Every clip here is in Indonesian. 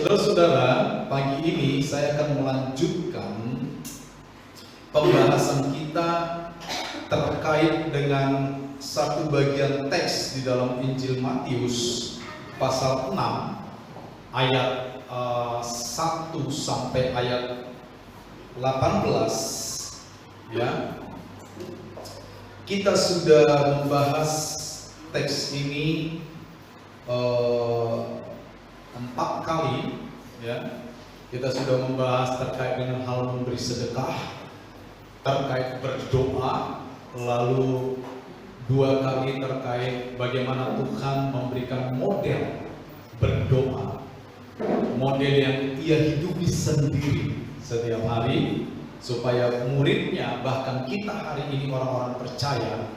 Saudara-saudara, pagi ini saya akan melanjutkan pembahasan kita terkait dengan satu bagian teks di dalam Injil Matius pasal 6 ayat 1 sampai ayat 18 ya. Kita sudah membahas teks ini 4 kali ya. Kita sudah membahas terkait dengan hal memberi sedekah, terkait berdoa, lalu 2 kali terkait bagaimana Tuhan memberikan model berdoa, model yang ia hidupi sendiri setiap hari, supaya muridnya, bahkan kita hari ini orang-orang percaya,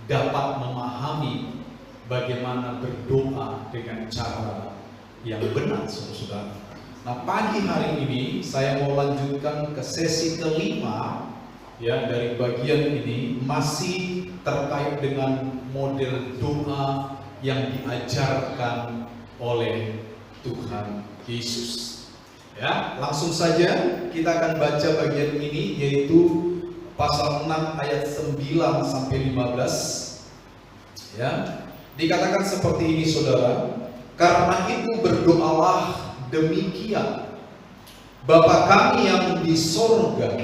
dapat memahami bagaimana berdoa dengan cara yang benar, saudara. Nah, pagi hari ini saya mau lanjutkan ke sesi kelima ya, dari bagian ini, masih terkait dengan model doa yang diajarkan oleh Tuhan Yesus. Ya, langsung saja kita akan baca bagian ini, yaitu pasal 6 ayat 9 sampai 15. Ya, dikatakan seperti ini, saudara. Karena itu berdoalah demikian: Bapa kami yang di sorga,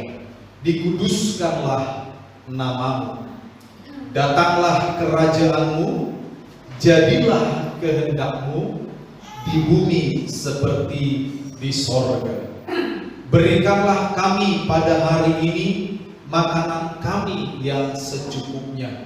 dikuduskanlah namamu. Datanglah kerajaanmu, jadilah kehendakmu di bumi seperti di sorga. Berikanlah kami pada hari ini makanan kami yang secukupnya,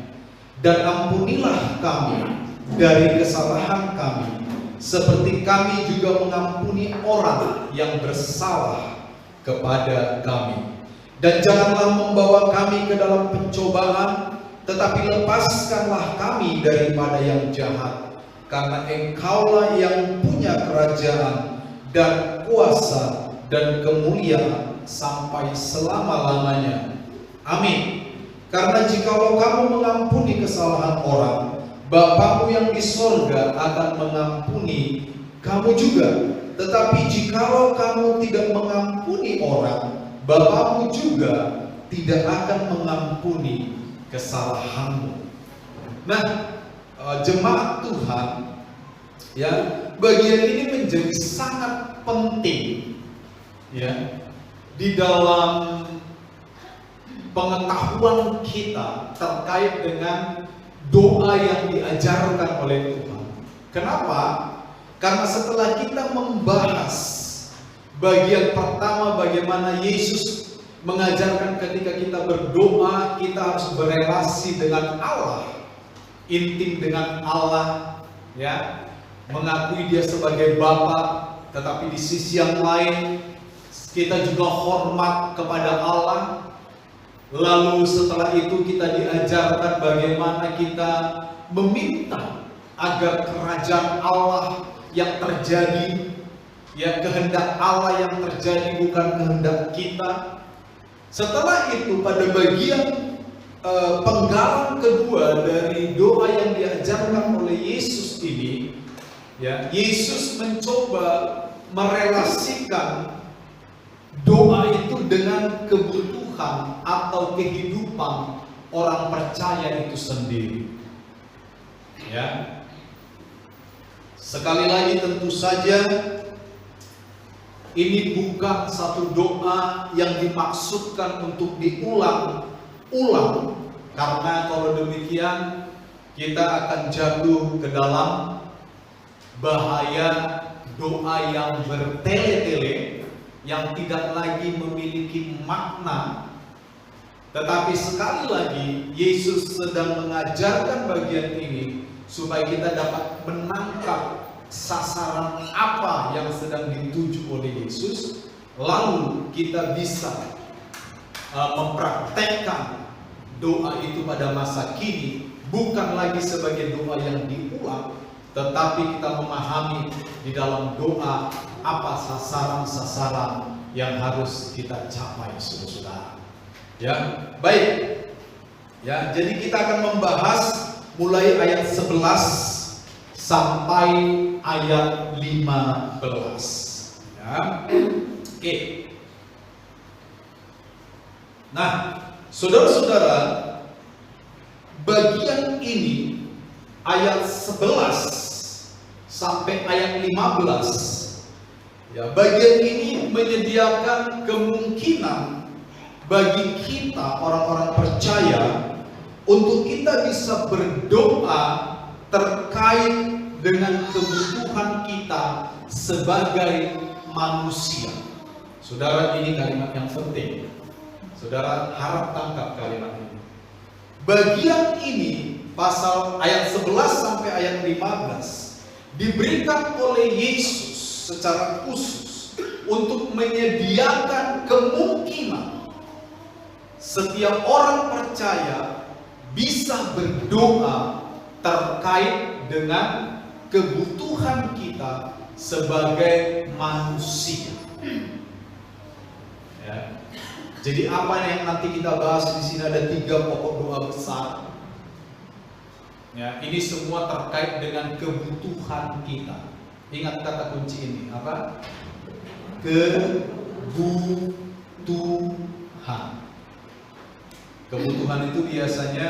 dan ampunilah kami dari kesalahan kami, seperti kami juga mengampuni orang yang bersalah kepada kami. Dan janganlah membawa kami ke dalam pencobaan, tetapi lepaskanlah kami daripada yang jahat. Karena Engkaulah yang punya kerajaan dan kuasa dan kemuliaan sampai selama-lamanya. Amin. Karena jikalau kamu mengampuni kesalahan orang, Bapamu yang di sorga akan mengampuni kamu juga. Tetapi jikalau kamu tidak mengampuni orang, Bapamu juga tidak akan mengampuni kesalahanmu. Nah, jemaat Tuhan ya, bagian ini menjadi sangat penting ya, di dalam pengetahuan kita terkait dengan doa yang diajarkan oleh Tuhan. Kenapa? Karena setelah kita membahas bagian pertama, bagaimana Yesus mengajarkan ketika kita berdoa, kita harus berelasi dengan Allah, intim dengan Allah ya, mengakui Dia sebagai Bapa, tetapi di sisi yang lain kita juga hormat kepada Allah. Lalu setelah itu kita diajarkan bagaimana kita meminta agar kerajaan Allah yang terjadi, ya, kehendak Allah yang terjadi, bukan kehendak kita. Setelah itu pada bagian penggalan kedua dari doa yang diajarkan oleh Yesus ini, ya, Yesus mencoba merelasikan doa itu dengan kebutuhan atau kehidupan orang percaya itu sendiri. Ya. Sekali lagi, tentu saja ini bukan satu doa yang dimaksudkan untuk diulang-ulang, karena kalau demikian kita akan jatuh ke dalam bahaya doa yang bertele-tele, yang tidak lagi memiliki makna. Tetapi sekali lagi Yesus sedang mengajarkan bagian ini supaya kita dapat menangkap sasaran apa yang sedang dituju oleh Yesus, lalu kita bisa mempraktekkan doa itu pada masa kini, bukan lagi sebagai doa yang diulang, tetapi kita memahami di dalam doa apa sasaran-sasaran yang harus kita capai, saudara-saudara. Ya, baik. Ya, jadi kita akan membahas mulai ayat 11 sampai ayat 15. Ya. Oke. Nah, saudara-saudara, bagian ini ayat 11 sampai ayat 15, ya, bagian ini menyediakan kemungkinan bagi kita orang-orang percaya untuk kita bisa berdoa terkait dengan kebutuhan kita sebagai manusia. Saudara, ini kalimat yang penting. Saudara harap tangkap kalimat ini. Bagian ini, pasal ayat 11 sampai ayat 15, diberikan oleh Yesus secara khusus untuk menyediakan kemungkinan setiap orang percaya bisa berdoa terkait dengan kebutuhan kita sebagai manusia. Ya. Jadi apa yang nanti kita bahas di sini ada 3 pokok doa besar. Ya, ini semua terkait dengan kebutuhan kita. Ingat kata kunci ini apa? Kebutuhan. Kebutuhan itu biasanya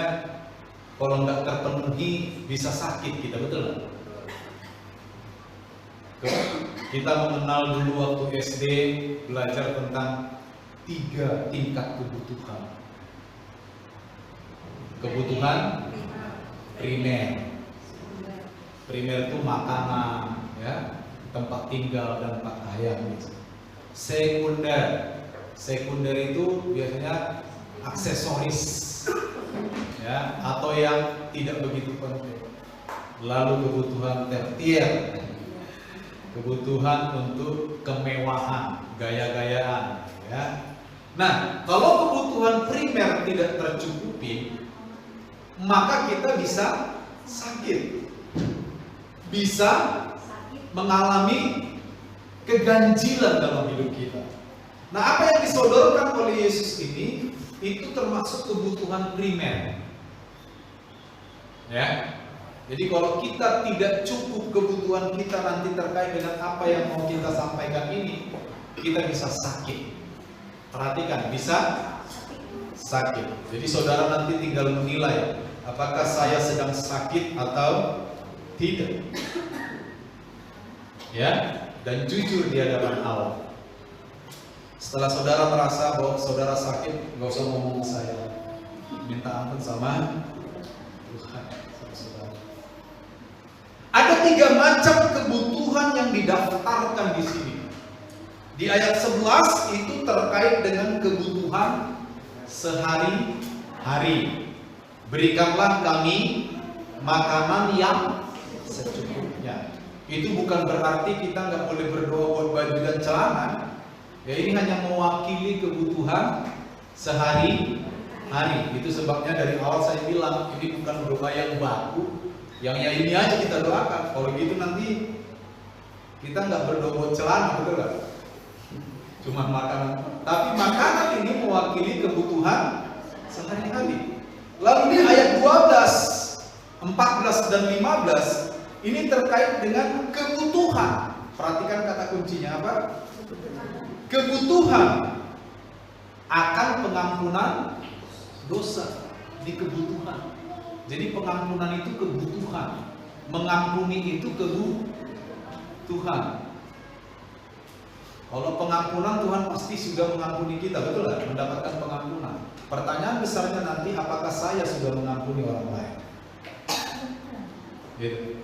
kalau nggak terpenuhi bisa sakit kita, betul nggak? Kita mengenal dulu waktu SD belajar tentang 3 tingkat kebutuhan. Kebutuhan primer. Primer itu makanan, ya, tempat tinggal dan pakaian. Sekunder itu biasanya aksesoris, ya, atau yang tidak begitu penting. Lalu kebutuhan tertier, kebutuhan untuk kemewahan, gaya-gayaan, ya. Nah, kalau kebutuhan primer tidak tercukupi, maka kita bisa sakit, bisa mengalami keganjilan dalam hidup kita. Nah, apa yang disodorkan oleh Yesus ini itu termasuk kebutuhan primer, ya. Jadi kalau kita tidak cukup kebutuhan kita nanti terkait dengan apa yang mau kita sampaikan ini, kita bisa sakit. Perhatikan, bisa sakit. Jadi saudara nanti tinggal menilai apakah saya sedang sakit atau tidak. Ya, dan jujur di hadapan Allah. Setelah saudara merasa bahwa saudara sakit, nggak usah ngomong ke saya. Minta ampun sama Tuhan. Ada 3 macam kebutuhan yang didaftarkan di sini. Di ayat 11 itu terkait dengan kebutuhan sehari-hari. Berikanlah kami makanan yang secukupnya. Itu bukan berarti kita nggak boleh berdoa buat baju dan celana. Ya, ini hanya mewakili kebutuhan sehari-hari. Itu sebabnya dari awal saya bilang ini bukan doa yang baku, yang ya ini aja kita doakan. Kalau gitu nanti kita nggak berdoa buat celana, betul nggak? Cuma makanan. Tapi makanan ini mewakili kebutuhan sehari-hari. Lalu di ayat 12, 14 dan 15 ini terkait dengan kebutuhan. Perhatikan kata kuncinya apa? Kebutuhan akan pengampunan dosa. Di kebutuhan. Jadi pengampunan itu kebutuhan. Mengampuni itu kebutuhan. Kalau pengampunan, Tuhan pasti sudah mengampuni kita, betul nggak? Mendapatkan pengampunan. Pertanyaan besarnya nanti, apakah saya sudah mengampuni orang lain? Gitu.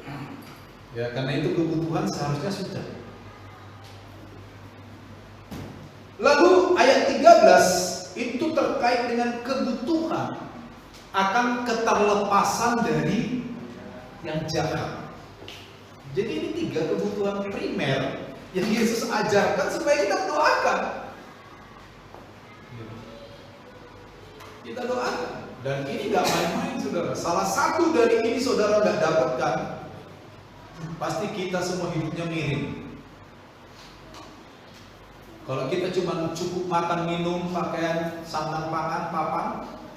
Ya, karena itu kebutuhan seharusnya sudah. Lalu ayat 13 itu terkait dengan kebutuhan akan keterlepasan dari yang jahat. Jadi ini 3 kebutuhan primer yang Yesus ajarkan supaya kita doakan. Kita doakan. Dan ini gak main-main, saudara. Salah satu dari ini saudara gak dapatkan, pasti kita semua hidupnya miring. Kalau kita cuma cukup makan, minum, pakaian, sandang, pangan, papan,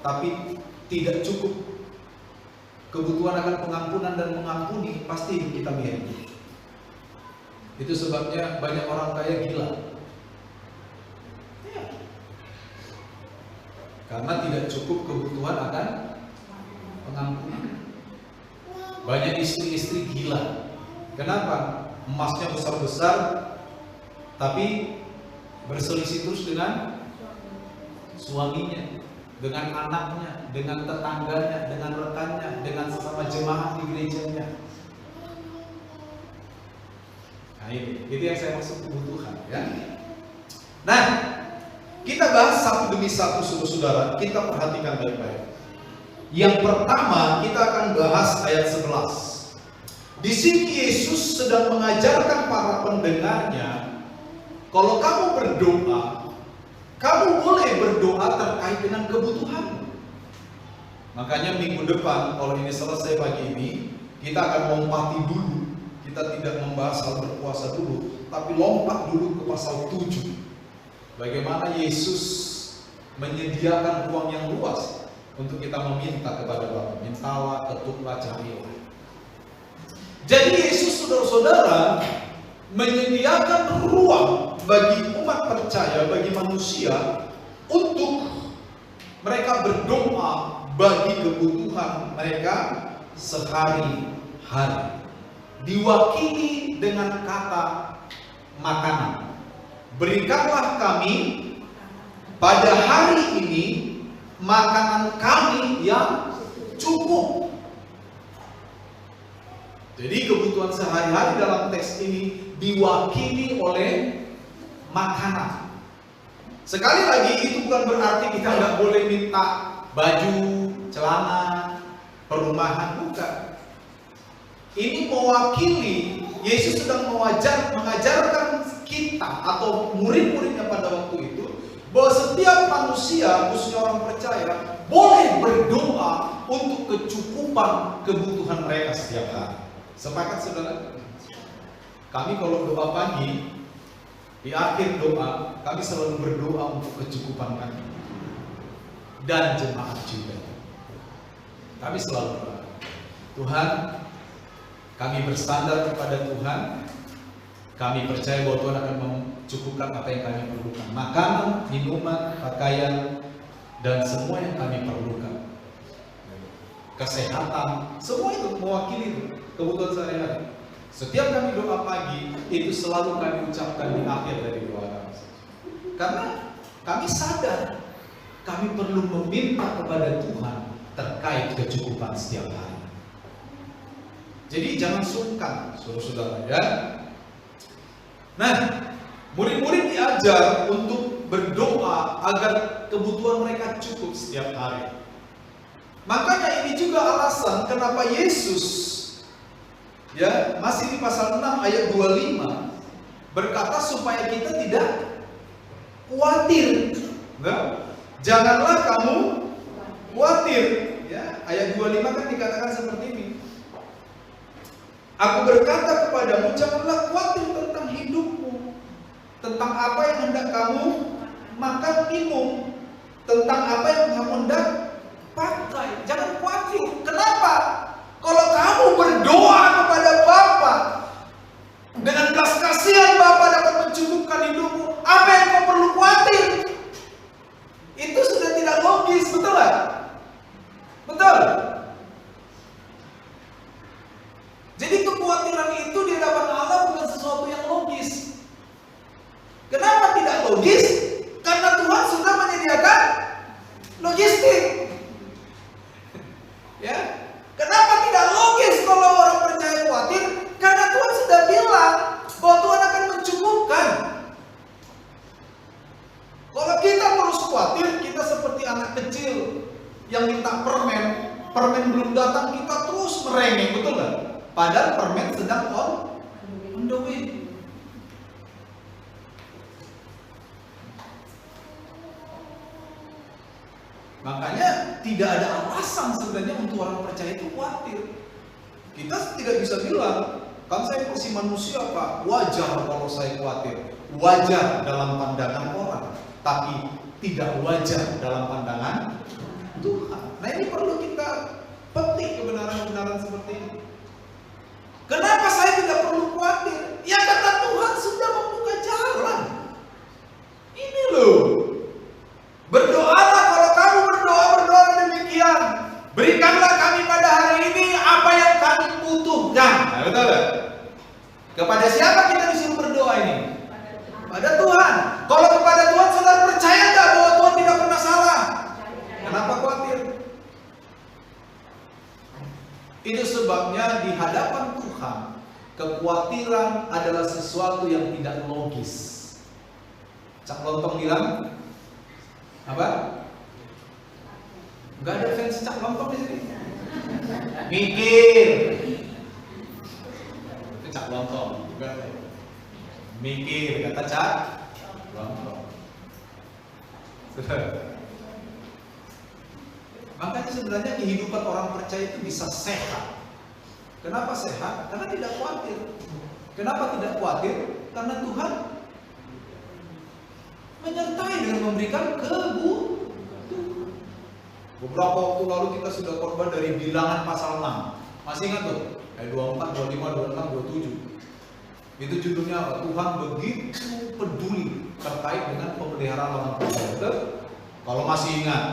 tapi tidak cukup kebutuhan akan pengampunan dan mengampuni, pasti hidup kita miring. Itu sebabnya banyak orang kaya gila. Ya. Karena tidak cukup kebutuhan akan pengampunan. Banyak istri-istri gila. Kenapa? Emasnya besar-besar, tapi berselisih terus dengan suaminya, dengan anaknya, dengan tetangganya, dengan rekannya, dengan sesama jemaat di gerejanya. Nah itu yang saya maksud kebutuhan, ya. Nah, kita bahas satu demi satu, saudara-saudara. Kita perhatikan baik-baik. Yang pertama, kita akan bahas ayat 11. Di sini Yesus sedang mengajarkan para pendengarnya, kalau kamu berdoa, kamu boleh berdoa terkait dengan kebutuhan. Makanya minggu depan, kalau ini selesai pagi ini, kita akan lompati dulu. Kita tidak membahas hal berpuasa dulu, tapi lompat dulu ke pasal 7. Bagaimana Yesus menyediakan ruang yang luas untuk kita meminta kepada Bapa. Mintalah, ketuklah, carilah. Jadi Yesus, saudara-saudara, menyediakan ruang bagi umat percaya, bagi manusia, untuk mereka berdoa bagi kebutuhan mereka sehari-hari. Diwakili dengan kata makanan. Berikanlah kami pada hari ini makanan kami yang cukup. Jadi kebutuhan sehari-hari dalam teks ini diwakili oleh makanan. Sekali lagi, itu bukan berarti kita nggak boleh minta baju, celana, perumahan, bukan. Ini mewakili, Yesus sedang mengajarkan kita atau murid-muridnya pada waktu itu, bahwa setiap manusia, khususnya orang percaya, boleh berdoa untuk kecukupan kebutuhan mereka setiap hari. Sepakat, saudara? Kami kalau doa pagi, di akhir doa, kami selalu berdoa untuk kecukupan kami dan jemaat juga. Kami selalu berdoa, Tuhan, kami bersandar kepada Tuhan. Kami percaya bahwa Tuhan akan mencukupkan apa yang kami perlukan. Makanan, minuman, pakaian, dan semua yang kami perlukan. Kesehatan, semua itu mewakili kebutuhan sehari-hari. Setiap kami doa pagi, itu selalu kami ucapkan di akhir dari doa kami. Karena kami sadar, kami perlu meminta kepada Tuhan terkait kecukupan setiap hari. Jadi jangan sungkan, saudara-saudara, ya. Nah, murid-murid diajar untuk berdoa agar kebutuhan mereka cukup setiap hari. Makanya ini juga alasan kenapa Yesus, ya, masih di pasal 6 ayat 25 berkata supaya kita tidak khawatir. Nah, janganlah kamu khawatir, ya. Ayat 25 kan dikatakan seperti ini. Aku berkata kepadamu, janganlah khawatir tentang hidupmu, tentang apa yang hendak kamu makan minum, tentang apa yang kamu hendak pakai. Jangan khawatir. Kenapa? Kalau kamu berdoa kepada Bapa, dengan belas kasihan Bapa dapat mencukupkan hidupmu, apa yang kau perlu khawatir? Itu sudah tidak logis, betul gak? Betul. Jadi kekhawatiran itu di hadapan Allah bukan sesuatu yang logis. Kenapa tidak logis? Karena Tuhan sudah menyediakan logistik. Ya. Kenapa tidak logis kalau orang percaya khawatir? Karena Tuhan sudah bilang bahwa Tuhan akan mencukupkan. Kalau kita terus khawatir, kita seperti anak kecil yang minta permen, permen belum datang, kita terus merengek, betul nggak? Padahal permen sedang on the way. Makanya tidak ada alasan sebenarnya untuk orang percaya itu khawatir. Kita tidak bisa bilang, kan saya masih manusia Pak, wajar kalau saya khawatir. Wajar dalam pandangan orang, tapi tidak wajar dalam pandangan Tuhan. Nah ini perlu kita petik kebenaran-kebenaran seperti ini. Kenapa saya tidak perlu khawatir? Ya karena Tuhan Kepada siapa kita disuruh berdoa ini? Pada Tuhan. Kalau kepada Tuhan, saudara percaya nggak bahwa Tuhan tidak pernah salah? Kenapa khawatir? Itu sebabnya di hadapan Tuhan, kekhawatiran adalah sesuatu yang tidak logis. Cak Lontong bilang apa? Gak ada fans Cak Lontong di sini. Mikir. Itu Cak Lontong. Mikir kata Cak Lontong. Makanya sebenarnya kehidupan orang percaya itu bisa sehat. Kenapa sehat? Karena tidak khawatir. Kenapa tidak khawatir? Karena Tuhan menyertai dengan memberikan kebutuhan. Beberapa waktu lalu kita sudah korban dari Bilangan pasal 6. Masih ingat tuh? Ayat 24, 25, 26, 27. Itu judulnya apa? Tuhan begitu peduli terkait dengan pemeliharaan orang percaya. Kalau masih ingat.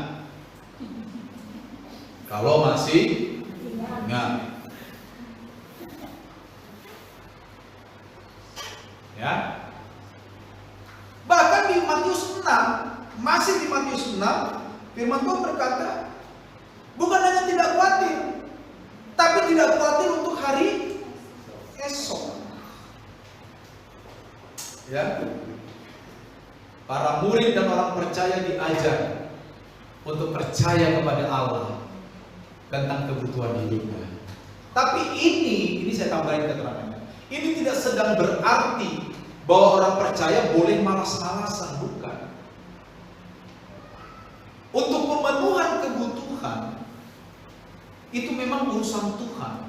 Kalau masih ingat. Ya. Bahkan di Matius 6, masih di Matius 6, firman Tuhan berkata, bukan hanya tidak khawatir, tapi tidak khawatir untuk hari esok. Ya. Para murid dan orang percaya diajar untuk percaya kepada Allah tentang kebutuhan hidupnya. Tapi ini saya tambahin keterangannya. Ini tidak sedang berarti bahwa orang percaya boleh malas-malasan, bukan. Untuk pemenuhan kebutuhan itu memang urusan Tuhan.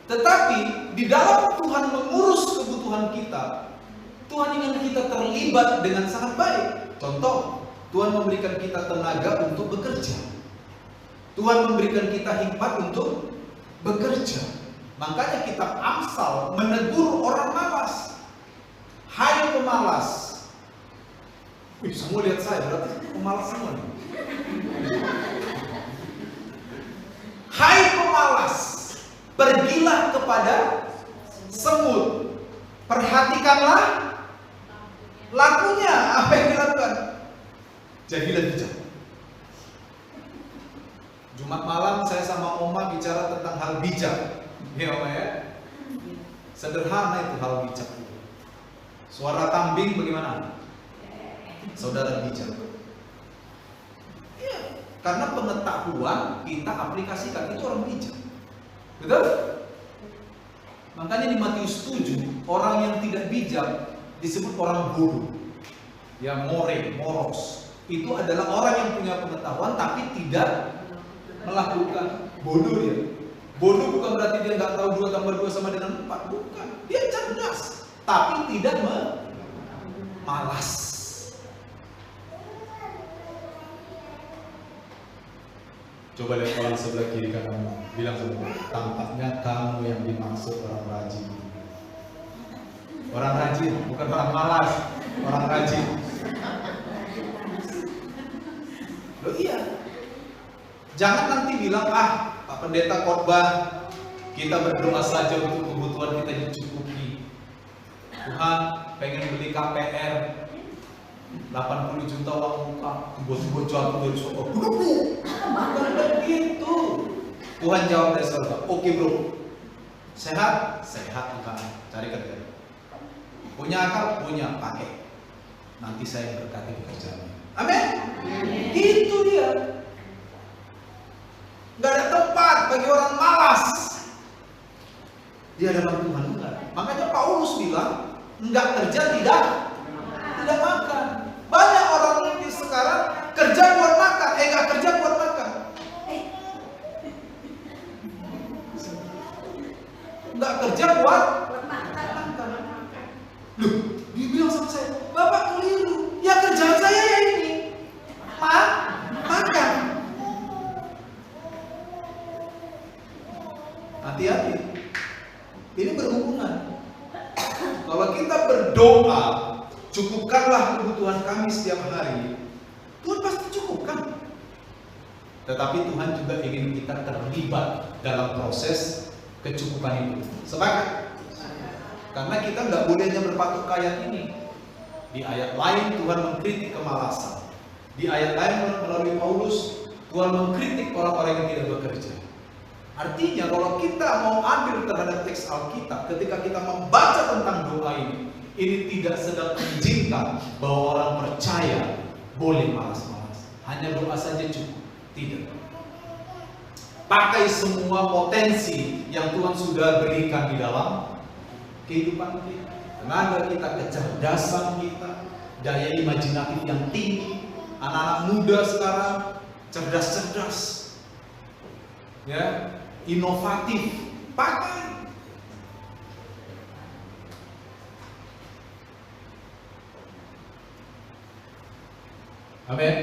Tetapi di dalam Tuhan mengurus kebutuhan kita, Tuhan ingin kita terlibat dengan sangat baik. Contoh, Tuhan memberikan kita tenaga untuk bekerja. Tuhan memberikan kita hikmat untuk bekerja. Makanya kitab Amsal menegur orang malas. Hai pemalas. Wih, semua lihat saya, berarti pemalas semua nih. Hai pemalas, pergilah kepada semut. Perhatikanlah lakunya, apa yang dilakukan. Jadilah bijak. Jumat malam saya sama Oma bicara tentang hal bijak. Ya Oma ya. Sederhana itu hal bijak. Suara kambing bagaimana? Saudara bijak. Ya, karena pengetahuan kita aplikasikan, itu orang bijak. Betul? Makanya di Matius 7, orang yang tidak bijak disebut orang bodoh. Ya, moros. Itu adalah orang yang punya pengetahuan tapi tidak melakukan. Bodoh dia. Bodoh bukan berarti dia nggak tahu 2 tambah 2 sama dengan 4. Bukan. Dia cerdas tapi tidak malas. Coba lihat orang sebelah kiri kamu, bilang sama tampaknya kamu yang dimaksud orang rajin. Orang rajin, bukan orang malas, orang rajin. Loh iya. Jangan nanti bilang, Pak Pendeta khotbah, kita berdoa saja untuk kebutuhan kita dicukupi. Tuhan pengen beli KPR 80 juta uang muka, tiba-tiba jatuh dari surga. Bukan begitu. Tuhan jawab dari surga, oke bro, sehat Tuhan, cari kerja. Punya akal, punya, pakai. Nanti saya berkati pekerjaannya. Amin. Gitu dia. Gak ada tempat bagi orang malas di hadapan Tuhan. Makanya Paulus bilang, enggak kerja tidak makan. Banyak orang di sekarang kerja buat makan, enggak kerja buat makan. Enggak kerja buat makan. Loh, dia bilang sama saya, Bapak keliru. Ya kerjaan saya ya ini, makan. Hati-hati. Ini berhubungan. Kalau kita berdoa, cukupkanlah kebutuhan kami setiap hari, Tuhan pasti cukupkan. Tetapi Tuhan juga ingin kita terlibat dalam proses kecukupan itu. Sepakat? Karena kita nggak boleh hanya berpatok ke ayat ini. Di ayat lain Tuhan mengkritik kemalasan. Di ayat lain melalui Paulus Tuhan mengkritik orang-orang yang tidak bekerja. Artinya kalau kita mau ambil terhadap teks Alkitab, ketika kita membaca tentang doa ini tidak sedang mengizinkan bahwa orang percaya boleh malas-malas. Hanya doa saja cukup. Tidak. Pakai semua potensi yang Tuhan sudah berikan di dalam kehidupan kita. Tenaga kita, kecerdasan kita, daya imajinatif yang tinggi. Anak-anak muda sekarang cerdas-cerdas, ya, inovatif. Pakai. Amin.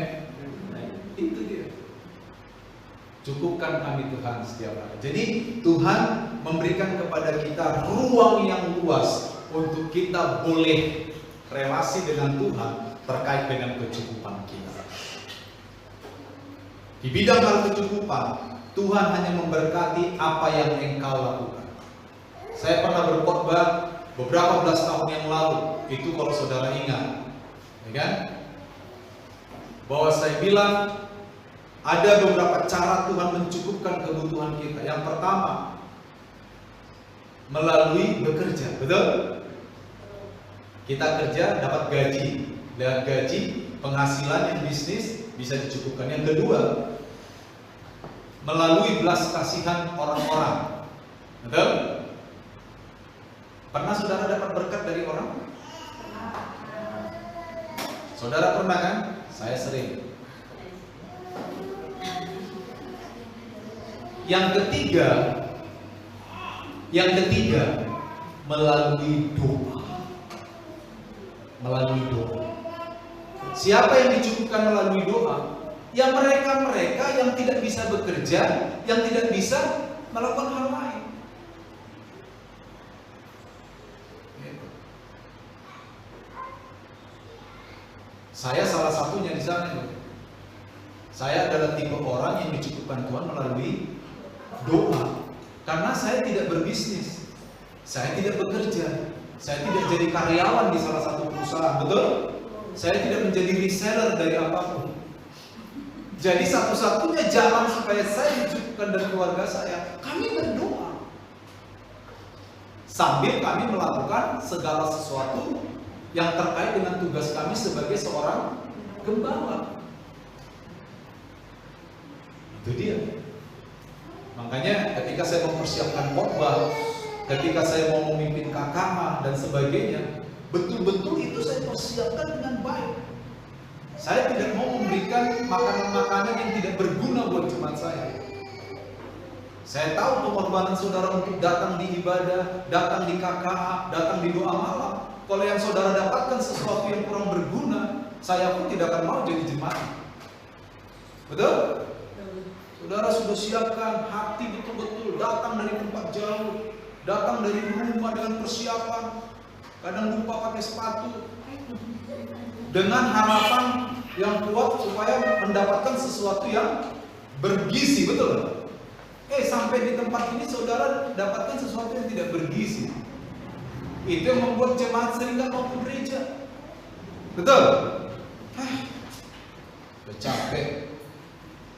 Itu dia. Cukupkan kami Tuhan setiap hari. Jadi Tuhan memberikan kepada kita ruang yang luas untuk kita boleh relasi dengan Tuhan terkait dengan kecukupan kita. Di bidang hal kecukupan, Tuhan hanya memberkati apa yang engkau lakukan. Saya pernah berkhotbah beberapa belas tahun yang lalu, itu kalau saudara ingat, ya kan? Bahwa saya bilang ada beberapa cara Tuhan mencukupkan kebutuhan kita. Yang pertama, melalui bekerja, betul? Kita kerja dapat gaji, dan gaji penghasilan yang bisnis bisa dicukupkan. Yang kedua, melalui belas kasihan orang-orang, betul? Pernah saudara dapat berkat dari orang? Saudara pernah kan? Saya sering. Yang ketiga, melalui doa. Melalui doa. Siapa yang dicukupkan melalui doa? Ya mereka yang tidak bisa bekerja, yang tidak bisa melakukan hal lain. Saya salah satunya di sana. Saya adalah tipe orang yang dicukupkan Tuhan melalui doa. Karena saya tidak berbisnis, saya tidak bekerja, saya tidak jadi karyawan di salah satu perusahaan, betul? Saya tidak menjadi reseller dari apapun. Jadi satu-satunya jalan supaya saya dicukupkan dan keluarga saya, kami berdoa. Sambil kami melakukan segala sesuatu yang terkait dengan tugas kami sebagai seorang gembala. Itu dia. Makanya ketika saya mempersiapkan khotbah, ketika saya mau memimpin KKH dan sebagainya, betul-betul itu saya persiapkan dengan baik. Saya tidak mau memberikan makanan-makanan yang tidak berguna buat jemaat saya. Saya tahu pengorbanan saudara untuk datang di ibadah, datang di KKH, datang di doa malam. Kalau yang saudara dapatkan sesuatu yang kurang berguna, saya pun tidak akan mau jadi jemaat. Betul? Saudara sudah siapkan hati betul-betul, datang dari tempat jauh, datang dari rumah dengan persiapan, kadang lupa pakai sepatu, dengan harapan yang kuat supaya mendapatkan sesuatu yang bergizi, betul? Sampai di tempat ini saudara dapatkan sesuatu yang tidak bergizi. Itu yang membuat jemaat sering nggak mau ke gereja, betul? Udah capek,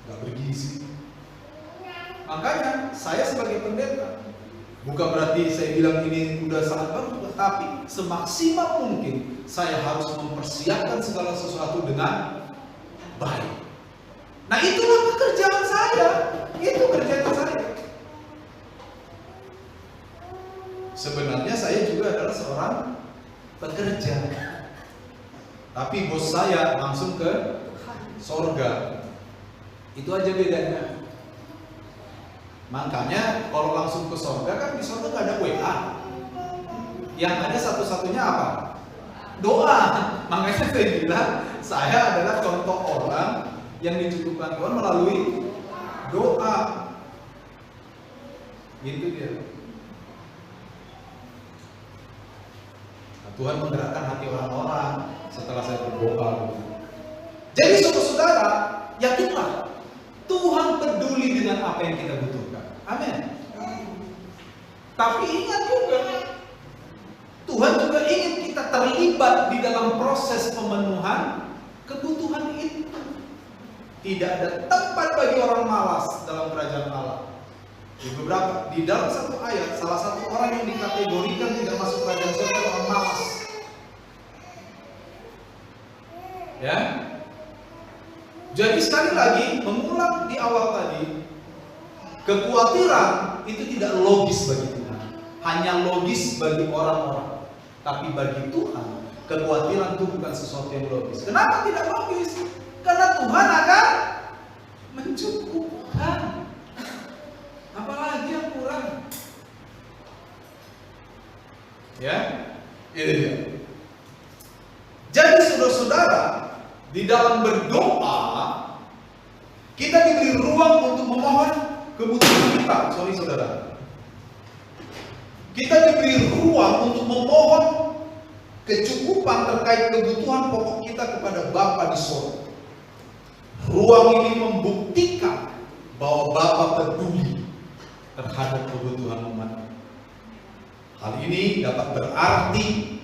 nggak bergizi. Makanya saya sebagai pendeta, bukan berarti saya bilang ini udah sangat bagus, tapi semaksimal mungkin saya harus mempersiapkan segala sesuatu dengan baik. Nah itulah pekerjaan saya, itu kerjaan saya. Sebenarnya saya juga adalah seorang pekerja, tapi bos saya langsung ke sorga. Itu aja bedanya. Makanya kalau langsung ke sorga kan di sorga nggak ada WA. Yang ada satu-satunya apa? Doa. Makanya saya bilang saya adalah contoh orang yang dicukupkan Tuhan melalui doa. Gitu dia. Nah, Tuhan menggerakkan hati orang-orang setelah saya berdoa. Jadi saudara, yakinlah Tuhan peduli dengan apa yang kita butuhkan. Amin. Tapi ingat juga, Tuhan juga ingin kita terlibat di dalam proses pemenuhan kebutuhan itu. Tidak ada tempat bagi orang malas dalam kerajaan Allah. Di dalam satu ayat, salah satu orang yang dikategorikan tidak masuk kerajaan surga orang malas. Ya. Jadi sekali lagi mengulang di awal tadi, kekhawatiran itu tidak logis bagi Tuhan, hanya logis bagi orang-orang. Tapi bagi Tuhan, kekhawatiran itu bukan sesuatu yang logis. Kenapa tidak logis? Karena Tuhan akan mencukupkan. Apalagi yang kurang? Ya, itu dia. Jadi saudara-saudara, di dalam berdoa kita diberi ruang untuk memohon kebutuhan kita. Sorry saudara. Kita diberi ruang untuk memohon kecukupan terkait kebutuhan pokok kita kepada Bapa di surga. Ruang ini membuktikan bahwa Bapa peduli terhadap kebutuhan umat. Hal ini dapat berarti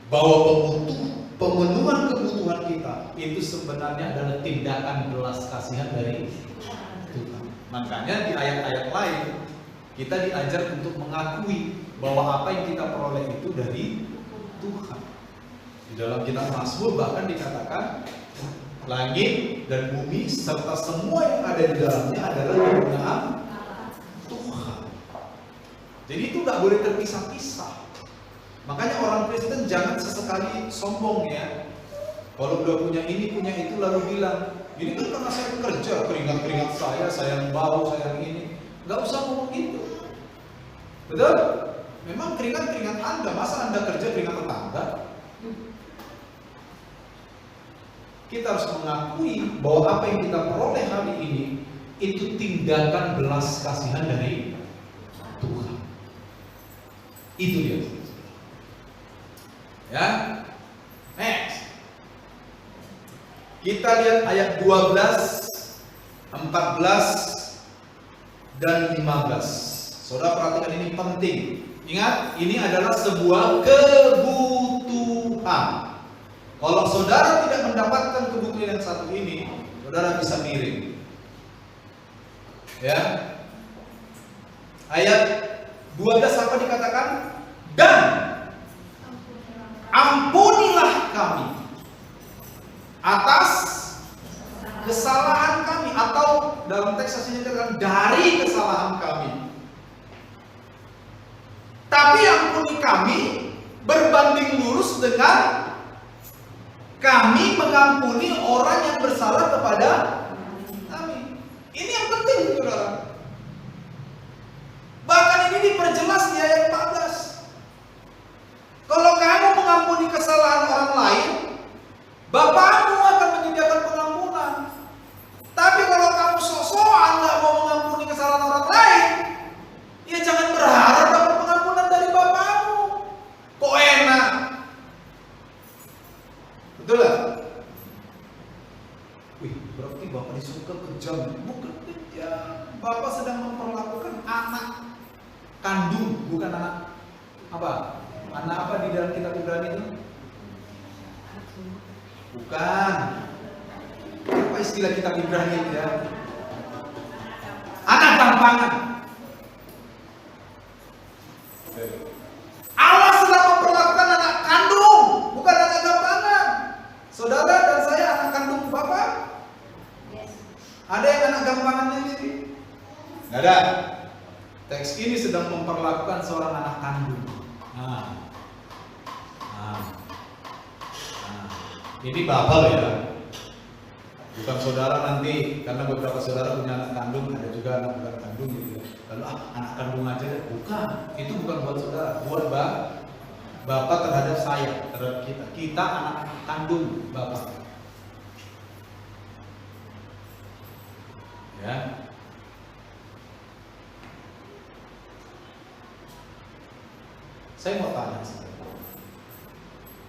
bahwa pemenuhan kebutuhan kita itu sebenarnya adalah tindakan belas kasihan dari Tuhan. Makanya di ayat-ayat lain kita diajar untuk mengakui bahwa apa yang kita peroleh itu dari Tuhan. Di dalam kitab Mazmur bahkan dikatakan langit dan bumi serta semua yang ada di dalamnya adalah kegunaan Tuhan. Jadi itu nggak boleh terpisah-pisah. Makanya orang Kristen jangan sesekali sombong ya. Kalau udah punya ini, punya itu lalu bilang, ini kan karena saya kerja, keringat-keringat saya yang bau, saya yang ini. Nggak usah ngomong gitu. Betul? Memang keringat-keringat Anda, masa Anda kerja keringat tetangga? Kita harus mengakui bahwa apa yang kita peroleh hari ini itu tindakan belas kasihan dari Tuhan. Itu dia. Ya. Next. Kita lihat ayat 12, 14 dan 15. Saudara perhatikan, ini penting. Ingat, ini adalah sebuah kebutuhan. Kalau saudara tidak mendapatkan kebutuhan yang satu ini, saudara bisa miring. Ya. Ayat 12 apa dikatakan? Dan ampunilah kami atas kesalahan kami, atau dalam teks aslinya dikatakan dari kesalahan kami. Tapi ampuni kami berbanding lurus dengan kami mengampuni orang yang bersalah kepada kami. Ini yang penting, saudara. Bahkan ini diperjelas di ayat 14. Kalau kamu mengampuni kesalahan orang lain, Bapakmu akan menyediakan pengampunan. Tapi kalau kamu sok-sokan nggak mau mengampuni kesalahan orang lain, ya jangan berharap dapat pengampunan dari Bapakmu. Kok enak? Betul lah? Wih, berarti Bapak di surga kejam. Bukan kejam. Bapak sedang memperlakukan anak kandung, bukan anak apa? Anak apa di dalam kitab Ibrani itu? Bukan. Apa istilah kitab Ibrani itu ya? Anak gampangan. Allah sedang memperlakukan anak kandung, bukan anak gampangan. Saudara dan saya anak kandung Bapak? Ada yang anak gampangannya di sini? Nggak ada. Teks ini sedang memperlakukan seorang anak kandung. Ini Bapak loh ya. Bukan saudara nanti, karena beberapa saudara punya anak kandung, ada juga anak bukan kandung gitu. Lalu anak kandung aja, bukan. Itu bukan buat saudara, buat Bapak terhadap saya, terhadap kita. Kita anak kandung Bapak. Ya. Saya mau tanya saudara.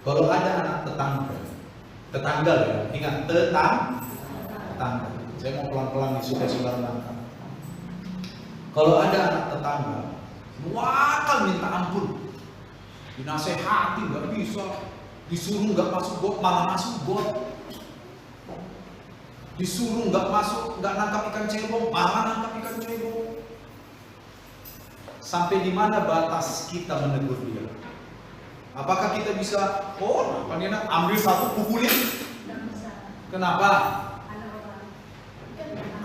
Kalau ada anak tetangga ya, ingat tetangga. Saya mau pelan-pelan nih supaya saudara nangkap. Kalau ada anak tetangga, wakal minta ampun, dinasehati nggak bisa, disuruh nggak masuk got malah masuk got, disuruh nggak masuk, nggak nangkap ikan cebong malah nangkap ikan cebong. Sampai di mana batas kita menegur dia? Apakah kita bisa, ambil satu pukulin? Kenapa?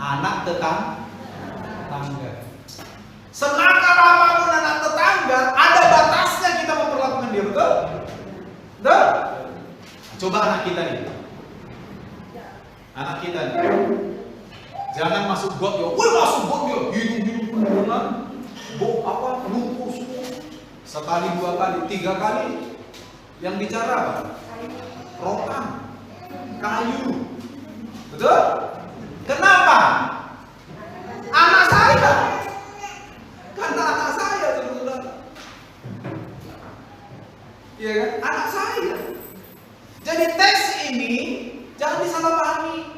Anak tetangga. Senakal apapun anak tetangga, ada batasnya kita memperlakukan dia, betul? Betul? Coba anak kita nih. Anak kita nih. Jangan masuk got ya. Wih, masuk got ya. Hidung penurunan. Lumpur semua. Sekali, 2 kali, 3 kali. Yang bicara apa? Rotan, kayu. Betul? Kenapa? Anak saya. Karena anak saya, saudara. Iya kan? Anak saya. Jadi teks ini jangan disalahpahami.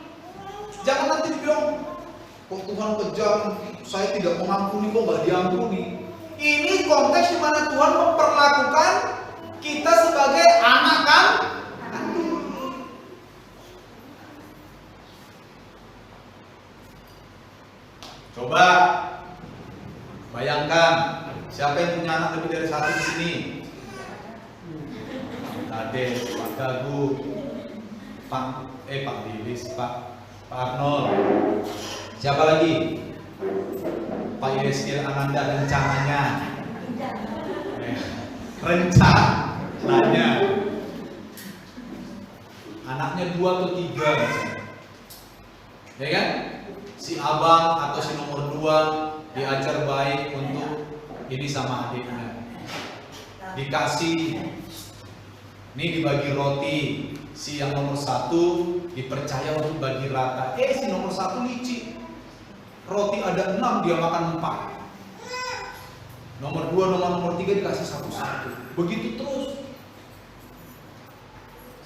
Jangan nanti dibilang, kok Tuhan kejam, saya tidak mengampuni, kok nggak diampuni. Ini konteks di mana Tuhan memperlakukan kita sebagai anak kan? Coba bayangkan, siapa yang punya anak lebih dari 1 di sini? Kade, Pak Gagu, Pak Dilis, Pak Arnold. Siapa lagi? Pak Yesir Ananda rencananya. Rencananya. Anaknya 2 atau 3 misalnya. Ya kan? Si abang atau si nomor 2 diajar baik untuk ini sama adiknya. Dikasih, ini dibagi roti. Si yang nomor 1 dipercaya untuk bagi rata. Si nomor 1 licik. Roti ada 6, dia makan 4. Nomor 2, nomor 3 dikasih satu-satu. Begitu terus.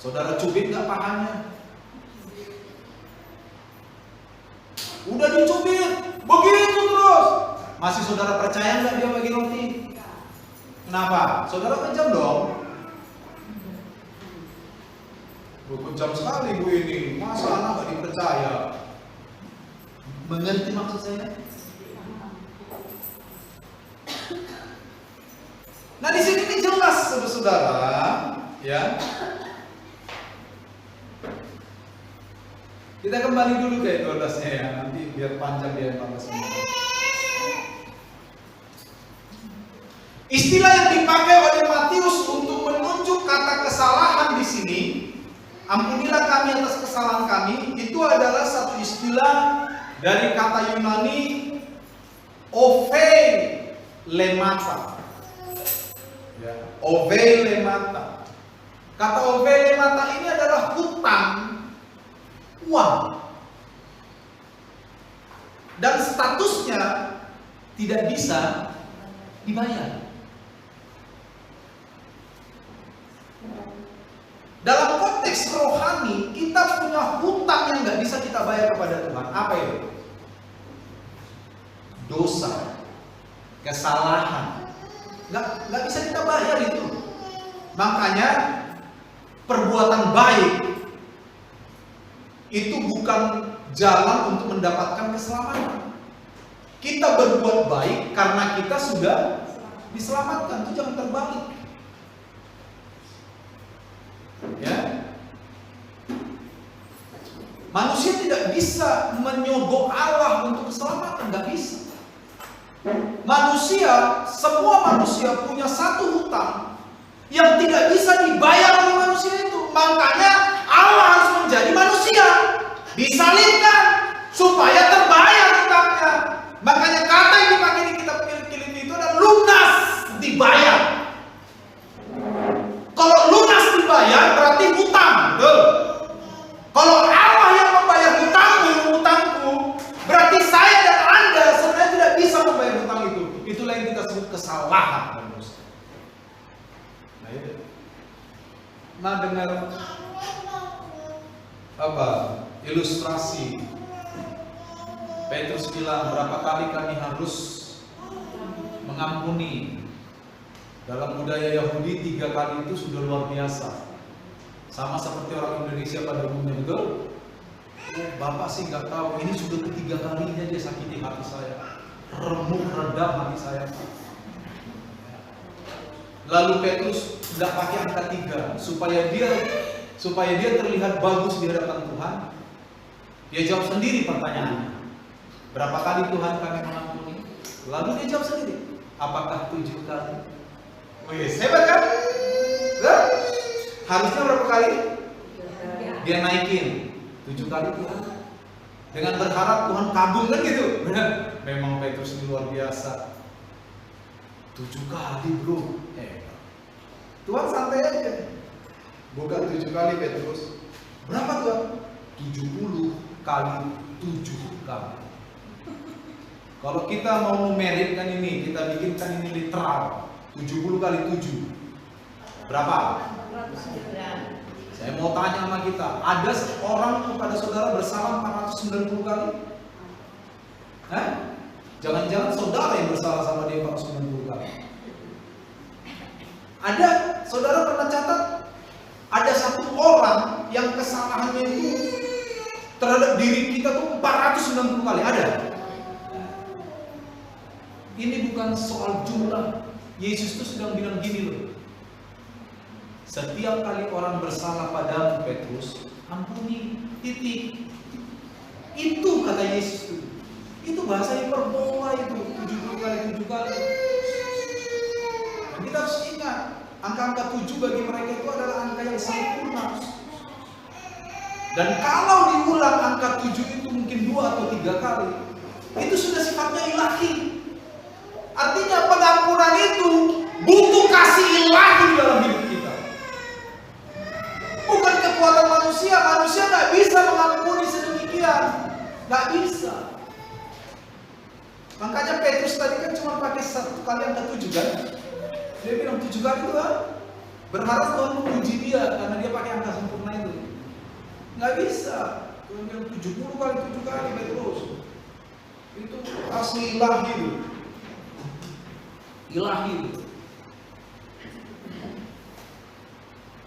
Saudara cubit nggak pahanya? Udah dicubit, begitu terus. Masih saudara percaya nggak dia bagi roti? Kenapa? Saudara kejam dong. Kejam sekali bu ini. Masa anak nggak dipercaya? Mengerti maksud saya? Nah di sini ini jelas saudara, ya. Kita kembali dulu ke 12-nya ya, nanti biar panjang dia 14-nya. Istilah yang dipakai oleh Matius untuk menunjuk kata kesalahan di sini, ampunilah kami atas kesalahan kami, itu adalah satu istilah dari kata Yunani ovelemata. Ya, ovelemata. Kata ovelemata ini adalah hutang uang dan statusnya tidak bisa dibayar. Dalam konteks rohani kita punya hutang yang nggak bisa kita bayar kepada Tuhan. Apa itu? Dosa, kesalahan, nggak bisa kita bayar itu. Makanya perbuatan baik itu bukan jalan untuk mendapatkan keselamatan. Kita berbuat baik karena kita sudah diselamatkan. Itu jangan terbalik. Ya. Manusia tidak bisa menyogok Allah untuk keselamatan, nggak bisa. Manusia, semua manusia punya satu hutang yang tidak bisa dibayar oleh manusia itu. Makanya Allah harus menjadi manusia, disalibkan supaya terbayar hutangnya. Makanya kata yang dipakai di kitab Filipi itu adalah lunas dibayar. Kalau lunas dibayar berarti hutang, betul? Kalau Allah yang membayar hutangku, berarti saya dan Anda sebenarnya tidak bisa membayar hutang itu. Itulah yang kita sebut kesalahan manusia. Nah itu. Nah dengar apa? Ilustrasi. Petrus bilang berapa kali kami harus mengampuni. Dalam budaya Yahudi 3 kali itu sudah luar biasa. Sama seperti orang Indonesia pada umumnya, betul? Bapak sih nggak tahu, ini sudah ketiga kalinya dia sakiti hati saya, remuk redam hati saya. Lalu Petrus nggak pakai angka 3 supaya dia terlihat bagus di hadapan Tuhan. Dia jawab sendiri pertanyaannya, berapa kali Tuhan kami mengampuni? Lalu dia jawab sendiri, apakah 7 kali? Wih, hebat kan? Harusnya berapa kali? Dia naikin 7 kali Tuhan. Dengan berharap Tuhan kabul kan gitu. Memang Petrus ini luar biasa. 7 kali bro. Tuhan santai aja. Bukan 7 kali Petrus. Berapa Tuhan? 70 kali 7 kali. Kalau kita mau numeritkan ini, kita bikinkan ini literal. 70 kali 7 berapa? Saya mau tanya sama kita, ada orang kepada saudara bersalah 490 kali? Hah? Jangan-jangan saudara yang bersalah sama dia 490 kali? Ada, saudara pernah catat, ada satu orang yang kesalahannya itu terhadap diri kita tuh 490 kali, ada? Ini bukan soal jumlah. Yesus tuh sedang bilang gini loh, setiap kali orang bersalah padamu Petrus, ampuni, titik. Itu kata Yesus tuh. Itu bahasa hiperbola itu, 70 kali 7 kali. Dan kita harus ingat, angka-angka 7 bagi mereka itu adalah angka yang sempurna. Dan kalau diulang angka 7 itu mungkin 2 atau 3 kali, itu sudah sifatnya ilahi. Artinya pengampunan itu butuh kasih ilahi di dalam hidup kita. Bukan kekuatan manusia. Manusia nggak bisa mengampuni sedemikian, nggak bisa. Makanya Petrus tadi kan cuma pakai 1 kali angka 7 kan? Dia bilang 7 kali itu kan? Berharap Tuhan memuji dia karena dia pakai angka sempurna itu. Nggak bisa. Tuhan bilang 70 kali 7 kali Petrus. Itu asli ilahi itu. Ilahi itu.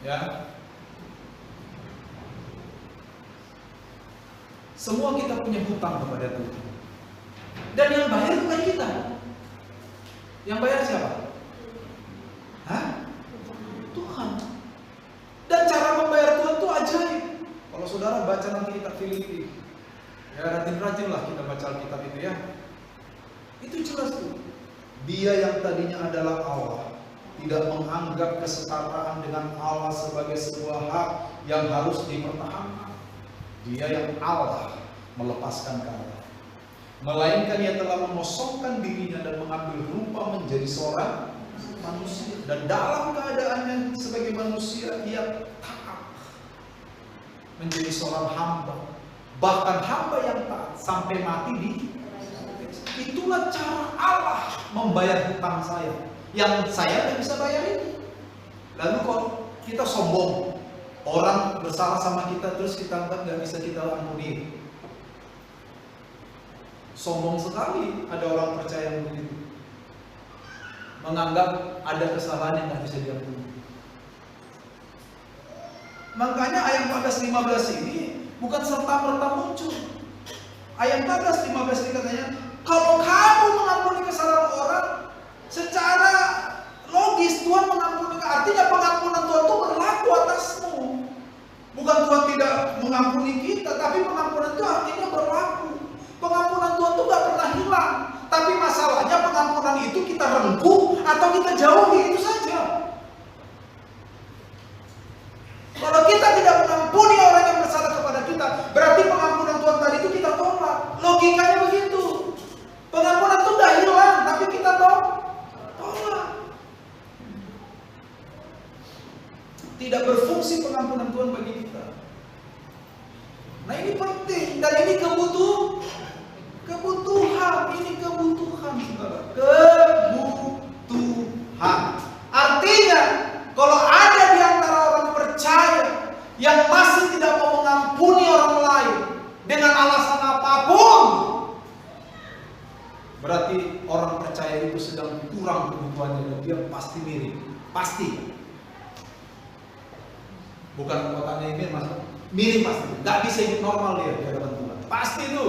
Ya. Semua kita punya hutang kepada Tuhan. Dan yang bayar bukan kita. Yang bayar siapa? Hah? Tuhan. Dan cara membayar Tuhan itu ajaib. Kalau saudara baca nanti kitab Filipi, ya rajin-rajin lah kita baca Alkitab itu ya. Itu jelas tuh. Dia yang tadinya adalah Allah tidak menganggap kesetaraan dengan Allah sebagai sebuah hak yang harus dipertahankan. Dia yang Allah melepaskan ke Allah, melainkan ia telah mengosongkan dirinya dan mengambil rupa menjadi seorang manusia. Dan dalam keadaannya sebagai manusia ia taat menjadi seorang hamba, bahkan hamba yang taat sampai mati di. Itulah cara Allah membayar hutang saya yang saya tidak bisa bayarin. Lalu kok kita sombong, orang bersalah sama kita terus kita anggap nggak bisa kita ampuni. Sombong sekali ada orang percaya yang begitu, menganggap ada kesalahan yang nggak bisa diampuni. Makanya ayat 14-15 ini bukan serta-merta muncul. Ayat 14-15 ini katanya, kalau kamu mengampuni kesalahan orang, secara logis Tuhan mengampuni. Artinya pengampunan Tuhan itu berlaku atasmu. Bukan Tuhan tidak mengampuni kita, tapi pengampunan itu artinya berlaku. Pengampunan Tuhan itu gak pernah hilang. Tapi masalahnya pengampunan itu kita rengkuh atau kita jauhi, itu saja. Kalau kita tidak mengampuni orang yang bersalah kepada kita, berarti pengampunan Tuhan tadi itu kita tolak. Logikanya begitu. Pengampunan itu udah hilang, tapi kita tolak. Tidak berfungsi pengampunan Tuhan bagi kita. Nah ini penting, dan ini kebutuhan. Ini kebutuhan, saudara. Kebutuhan. Artinya, kalau ada di antara orang percaya yang masih tidak mau mengampuni orang lain dengan alasan apapun, berarti orang percaya saya itu sedang kurang kebutuhannya dan dia pasti mirip, pasti. Bukan kotanya ini masuk, mirip pasti. Gak bisa hidup normal dia di hadapan Tuhan. Pasti itu.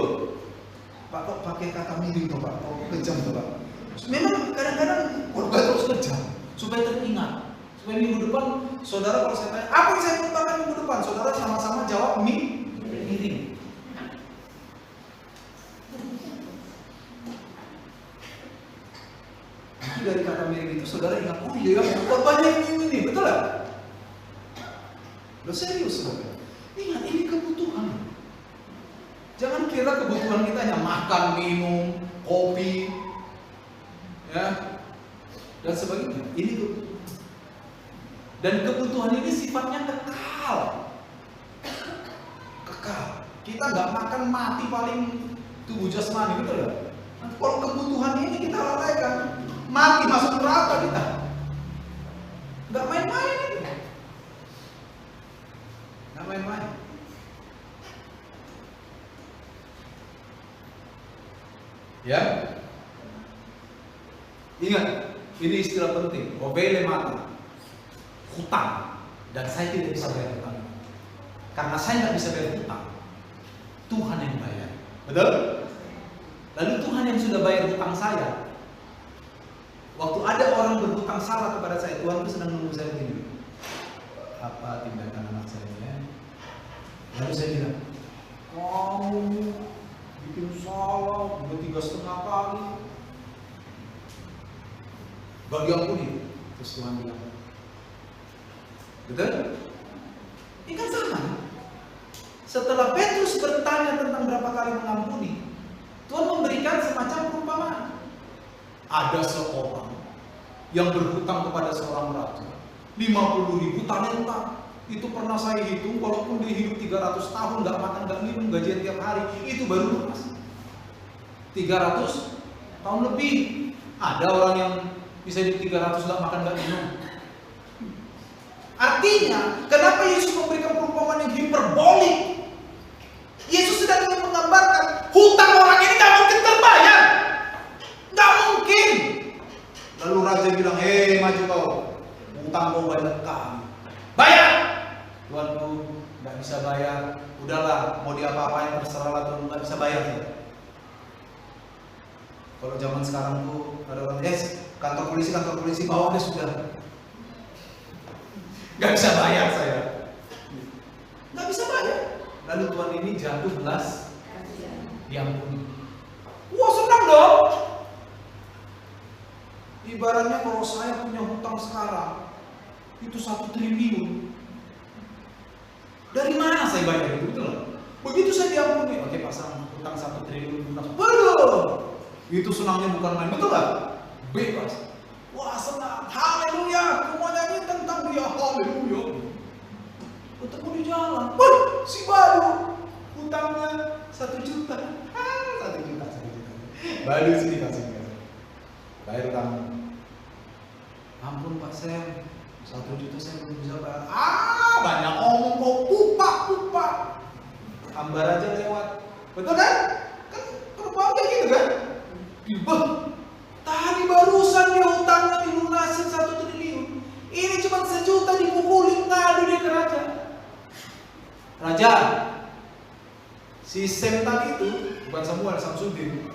Pak kok pakai kata mirip tuh Pak? Kok kejam tuh Pak? Memang kadang-kadang korban terus kejam supaya teringat. Supaya minggu depan, saudara kalau saya tanya, apa yang saya katakan minggu depan? Saudara sama-sama jawab mirip. Itu dari kata mirip itu saudara ingat, oh iya korbannya ini, betul lah? Lo serius saudara? Ingat ini kebutuhan. Jangan kira kebutuhan kita hanya makan, minum, kopi, ya, dan sebagainya. Ini kebutuhan. Dan kebutuhan ini sifatnya kekal. Kekal. Kita nggak makan mati paling tubuh jasmani, betul ya? Nah, kalau kebutuhan ini kita lalaikan, mati masuk neraka kita. Nggak main-main ini. Nggak main-main. Ya. Ingat, ini istilah penting. Obele mata. Hutang, dan saya tidak bisa bayar hutang. Karena saya nggak bisa bayar hutang, Tuhan yang bayar. Betul? Lalu Tuhan yang sudah bayar hutang saya. Waktu ada orang berhutang salah kepada saya, Tuhan itu sedang menunggu saya gini. Apa tindakan anak saya ya? Lalu saya bilang, kamu bikin salah udah 3,5 kali. Gak diampuni. Terus Tuhan bilang, betul? Ini kan sama. Setelah Petrus bertanya tentang berapa kali mengampuni, Tuhan memberikan semacam perumpamaan. Ada seorang yang berhutang kepada seorang raja 50.000 talenta. Itu pernah saya hitung, walaupun dia hidup 300 tahun gak makan gak minum, gajian tiap hari, itu baru lunas 300 tahun lebih. Ada orang yang bisa hidup 300 gak makan gak minum. Artinya, kenapa Yesus memberikan perumpamaan yang hiperbolik? Yesus sedang ingin menggambarkan hutang orang ini gak mungkin terbayar. Gak mungkin. Lalu raja bilang, maju kau. Hutang kau banyak kali. Bayar. Tuanku gak bisa bayar. Udahlah, mau diapa-apain terserah lah Tuhan, gak bisa bayar. Kalau zaman sekarang tuh ada orang, kantor polisi bawa deh sudah. Gak bisa bayar saya. Gak bisa bayar. Lalu Tuhan ini jatuh belas diampuni. Wah senang dong. Ibaratnya kalau saya punya hutang sekarang itu 1 triliun. Dari mana saya bayar itu? Betul. Begitu saya diampuni, oke pasang hutang 1 triliun. Belum. Itu senangnya bukan main, betul gak? Bebas. Wah senang, haleluya, aku mau nyanyi tentang dia, haleluya. Ketemu di jalan, si baru hutangnya 1 juta. 1 juta. Baru sih dikasih. Bayar utang. Ampun Pak Sam, 1 juta saya belum bisa bayar. Banyak ngomong kok, pupa. Ambar aja lewat. Betul kan? Kan perubahan kayak gitu kan? Tadi barusan dia hutangnya dilunasin 1 triliun. Ini cuma 1 juta dipukulin, ngadu dia ke raja. Raja, si Sam tadi itu bukan Samuel, Samsudin.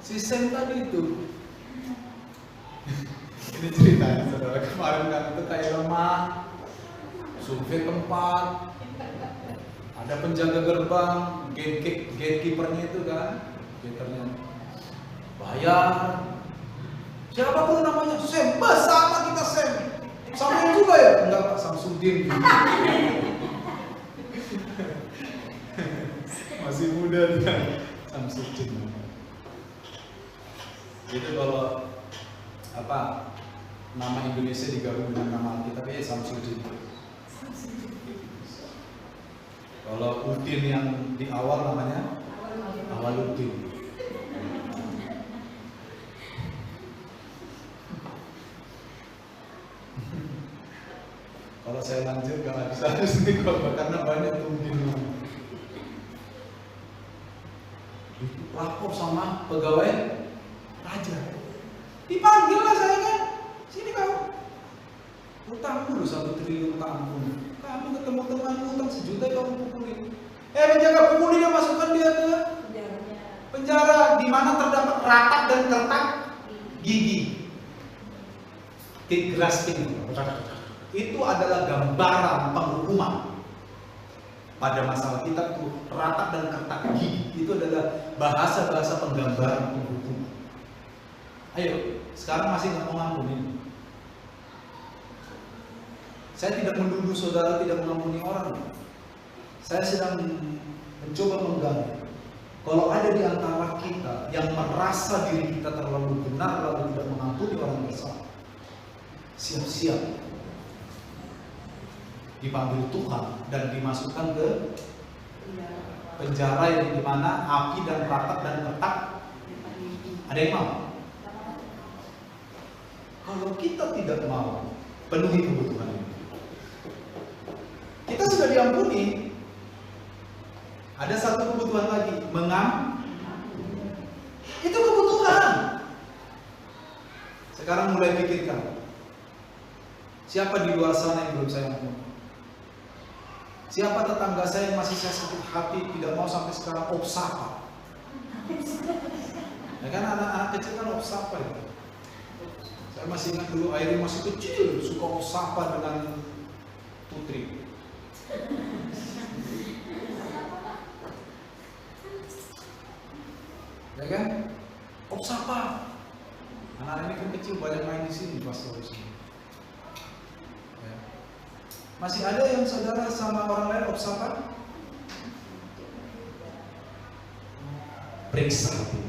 Si Sam tadi itu. Ini ceritanya saudara, kemarin kan itu kayak lemah, survei tempat. Ada penjaga gerbang, gatekeepernya itu kan, gatekeepernya bayar. Siapapun namanya, Sam, sama kita Sam. Samuel juga ya? Enggak Pak, Samsudin. Masih muda dia, Samsudin. Itu kalau apa nama Indonesia digabung dengan nama Alkitab ya Samsudin. Kalau Udin yang di awal namanya Awaludin. Kalau saya lanjut gak bisa harus nih karena banyak Udin. lapor sama pegawai raja. Dipanggil lah saya kan, sini kamu, utangmu loh 1 triliun utangmu. Kamu ketemu temanmu utang 1 juta kamu pukulin. Penjaga pukulin, dia masukkan dia ke penjara, di mana terdapat ratap dan kertak gigi. Tigrasting itu adalah gambaran penghukuman. Pada masalah kita itu ratap dan kertak gigi itu adalah bahasa-bahasa penggambaran penghukuman. Ayo, sekarang masih nggak mau ngampuni. Saya tidak menuduh saudara tidak mengampuni orang. Saya sedang mencoba menggali. Kalau ada di antara kita yang merasa diri kita terlalu benar lalu tidak mengampuni orang bersalah, siap-siap dipanggil Tuhan dan dimasukkan ke penjara yang dimana api dan ratap dan kertak. Ada yang mau? Kalau kita tidak mau penuhi kebutuhan ini, kita sudah diampuni. Ada satu kebutuhan lagi, itu kebutuhan. Sekarang mulai pikirkan, siapa di luar sana yang belum saya ampuni? Siapa tetangga saya yang masih saya sakit hati, tidak mau sampai sekarang opsapa? Ya kan anak-anak kecil kan opsapa itu. Saya masih ingat dulu Airi masih kecil suka opsapa dengan Putri. Ya kan? Opsapa. Anak ini kan kecil banyak main di sini pas di sini. Ya. Masih ada yang saudara sama orang lain opsapa? Periksa hati.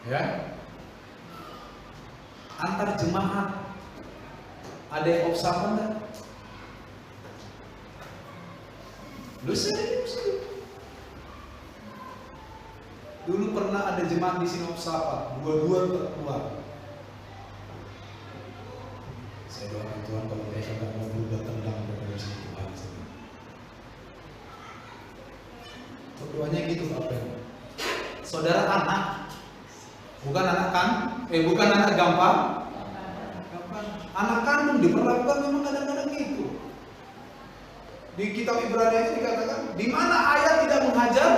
Ya. Antar jemaat ada yang opsapa enggak? Dulu pernah ada jemaat di sini opsapa, dua-dua keluar. Saya doakan Tuhan kalau mereka nggak mau berubah tendang dari sini Tuhan. Berdoanya gitu apa ya? Saudara anak, bukan anak bukan anak gampang. Anak kandung diperlakukan memang kadang-kadang gitu. Di kitab Ibrani itu dikatakan, di mana ayah tidak menghajar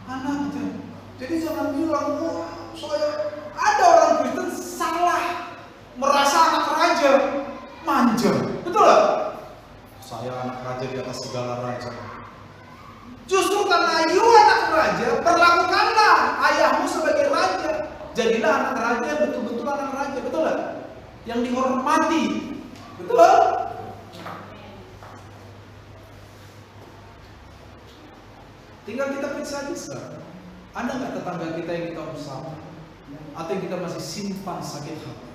anaknya. Jadi jangan bilang, saya ada orang Kristen salah merasa anak raja manja, betul gak? Saya anak raja di atas segala raja. Justru karena you anak raja, perlakukanlah ayahmu sebagai raja. Jadilah anak raja yang betul-betul anak raja, betul gak? Yang dihormati, betul? Tinggal kita periksa aja sekarang. Ada nggak tetangga kita yang kita bersama, atau yang kita masih simpan sakit hati?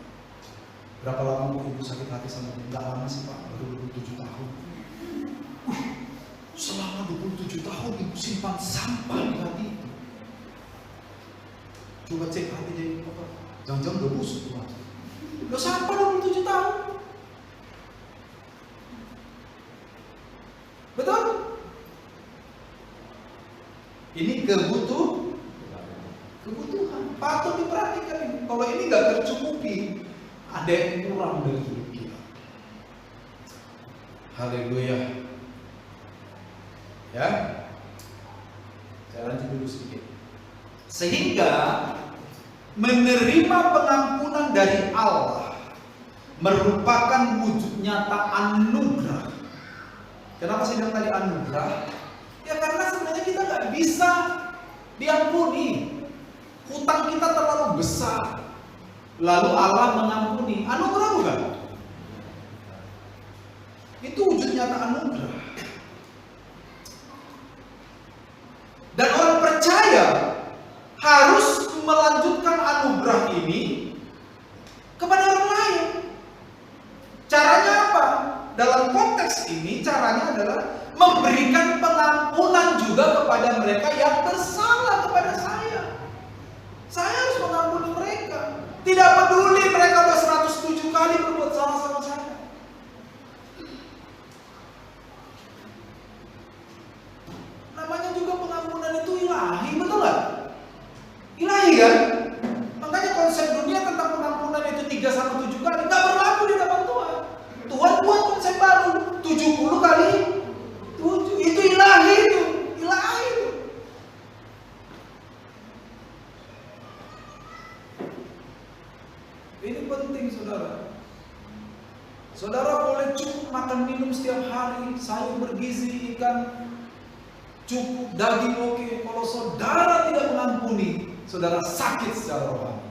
Berapa lama ibu sakit hati sama dia? Nggak lama sih Pak, baru 27 tahun. Selama 27 tahun ibu simpan sampah di hati itu. Coba cek hati jadi apa? Jangan-jangan udah busuk tuh. Udah sampah 27 tahun. Betul? Ini kebutuhan patut diperhatikan ini. Kalau ini nggak tercukupi, ada yang kurang dari hidup kita. Haleluya. Ya, saya lanjut dulu sedikit. Sehingga menerima pengampunan dari Allah merupakan wujud nyata anugerah. Kenapa saya bilang tadi anugerah? Ya karena sebenarnya kita nggak bisa diampuni. Hutang kita terlalu besar. Lalu Allah mengampuni. Anugerah bukan? Itu wujud nyata anugerah. Dan orang percaya harus melanjutkan anugerah ini kepada orang lain. Caranya apa? Dalam konteks ini caranya adalah memberikan pengampunan juga kepada mereka yang bersalah kepada saya. Saya harus mengampuni mereka. Tidak peduli mereka sudah 107 kali berbuat salah sama saya. Saudara boleh cukup makan minum setiap hari, sayur bergizi, ikan cukup, daging oke. Kalau saudara tidak mengampuni, saudara sakit secara rohani.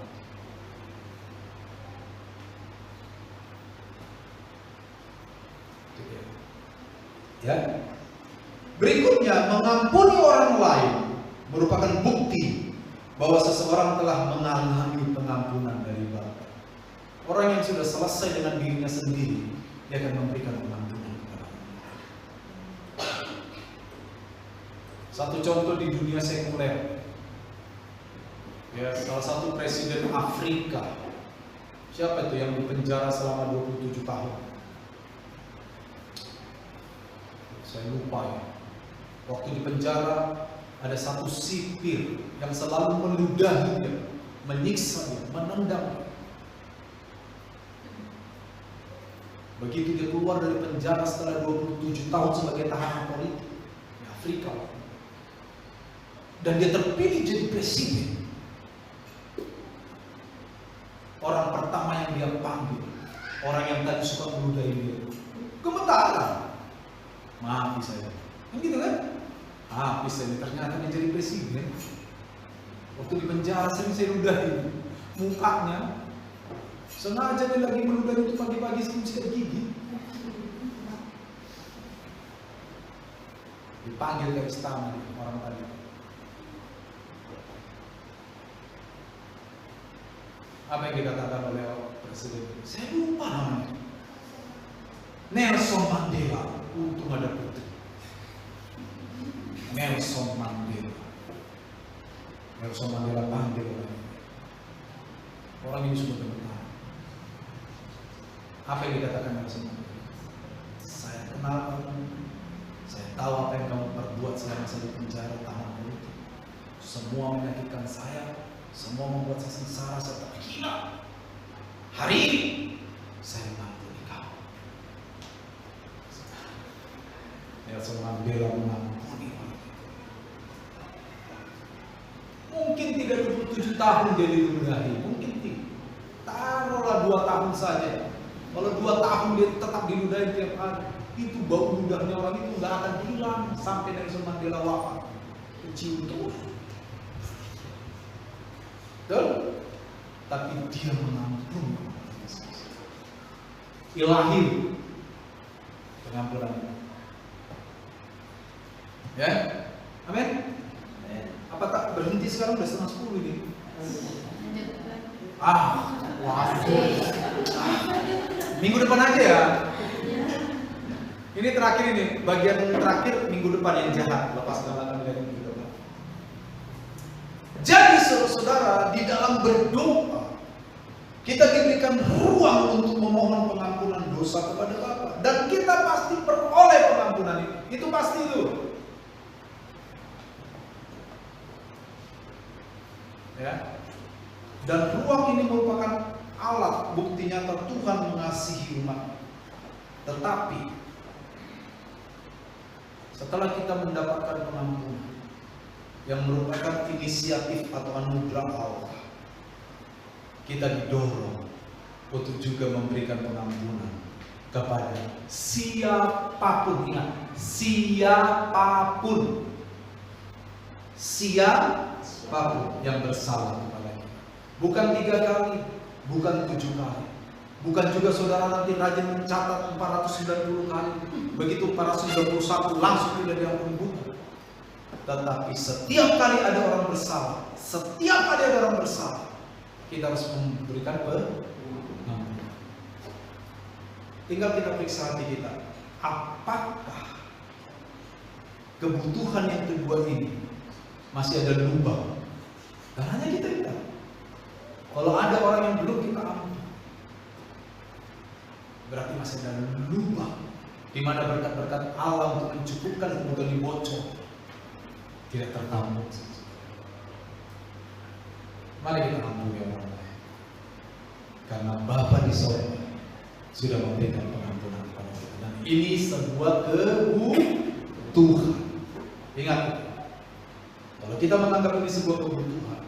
Ya. Berikutnya, mengampuni orang lain merupakan bukti bahwa seseorang telah mengalami pengampunan dari Bapa. Orang yang sudah selesai dengan dirinya sendiri, dia akan memberikan pengampunan kepada orang lain. Satu contoh di dunia sekuler, ya, salah satu presiden Afrika, siapa itu yang dipenjara selama 27 tahun? Saya lupa ya. Waktu di penjara ada satu sipir yang selalu meludahi dia, menyiksa dia, menendang dia. Begitu dia keluar dari penjara setelah 27 tahun sebagai tahanan politik di Afrika, dan dia terpilih jadi presiden, orang pertama yang dia panggil, orang yang tadi suka meludahi dia, gemetar. Maaf saya, kan gitu kan? Habis saya ternyata dia jadi presiden. Waktu di penjara sering saya ludahi mukanya. Sengaja dia lagi meludahi itu pagi-pagi sebelum sikat gigi. Dipanggil ke istana orang tadi. Apa yang dikatakan oleh presiden? Saya lupa namanya. Nelson Mandela. Untung ada putri. Nelson Mandela. Nelson Mandela panggil orang ini sudah benar. Apa yang dikatakan Nelson Mandela? Saya kenal kamu. Saya tahu apa yang kamu perbuat selama saya di penjara tahanan politik. Semua menyakitkan saya, semua membuat saya sengsara, saya terhina. Hari ini saya mengampuni kamu. Nelson Mandela mengampuni orang itu. Mungkin tidak 27 tahun dia diludahi, mungkin tidak. Taruhlah 2 tahun saja. Kalau 2 tahun dia tetap diludahi tiap hari, itu bau ludahnya orang itu nggak akan hilang sampai Nelson Mandela wafat. Kecium terus. Betul? Tapi dia mengampuni. Ilahi pengampunan. Ya, amin. Apa tak berhenti sekarang udah 9:30 ini? Minggu depan aja ya. Ini terakhir ini, bagian terakhir minggu depan yang jahat, lepas galakan dari minggu depan. Jadi saudara-saudara, di dalam berdoa kita diberikan ruang untuk memohon pengampunan dosa kepada Bapa, dan kita pasti peroleh pengampunan itu pasti itu. Ya. Dan ruang ini merupakan alat bukti nyata Tuhan mengasihi umat. Tetapi setelah kita mendapatkan pengampunan yang merupakan inisiatif atau anugerah Allah, kita didorong untuk juga memberikan pengampunan kepada siapapun. Ingat, siapapun yang bersalah kepada kita. Bukan 3 kali, bukan 7 kali. Bukan juga saudara nanti rajin mencatat 490 kali. Begitu 491 langsung tidak diampuni, bukan. Tetapi setiap kali ada orang bersalah, kita harus memberikan pengampunan. Tinggal kita periksa hati kita. Apakah kebutuhan yang kedua ini masih ada lubang? Dan hanya kita tahu. Kalau ada orang yang belum kita ampuni, berarti masih ada lubang di mana berkat-berkat Allah untuk mencukupkan kemudian dibocor, tidak tertampung. Mari kita ampuni orang lain, karena Bapa di sorga sudah memberikan pengampunan kepada kita, dan ini sebuah kebutuhan. Ingat, kalau kita menganggap ini sebuah kebutuhan,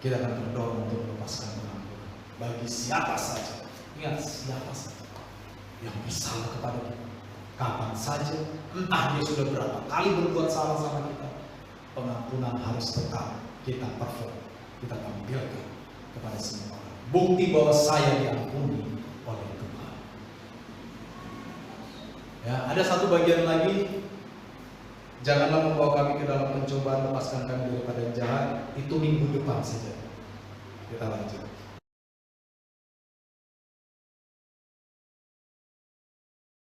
kita akan terdorong untuk melepaskan pengampunan bagi siapa saja Ingat, siapa saja yang bersalah kepada kita, kapan saja, entah dia sudah berapa kali berbuat salah sama kita, pengampunan harus tetap kita perform, kita tampilkan kepada semua orang. Bukti bahwa saya diampuni oleh Tuhan. Ya, ada satu bagian lagi. Janganlah membawa kami ke dalam pencobaan, lepaskan kami daripada yang jahat. Itu minggu depan saja. Kita lanjut.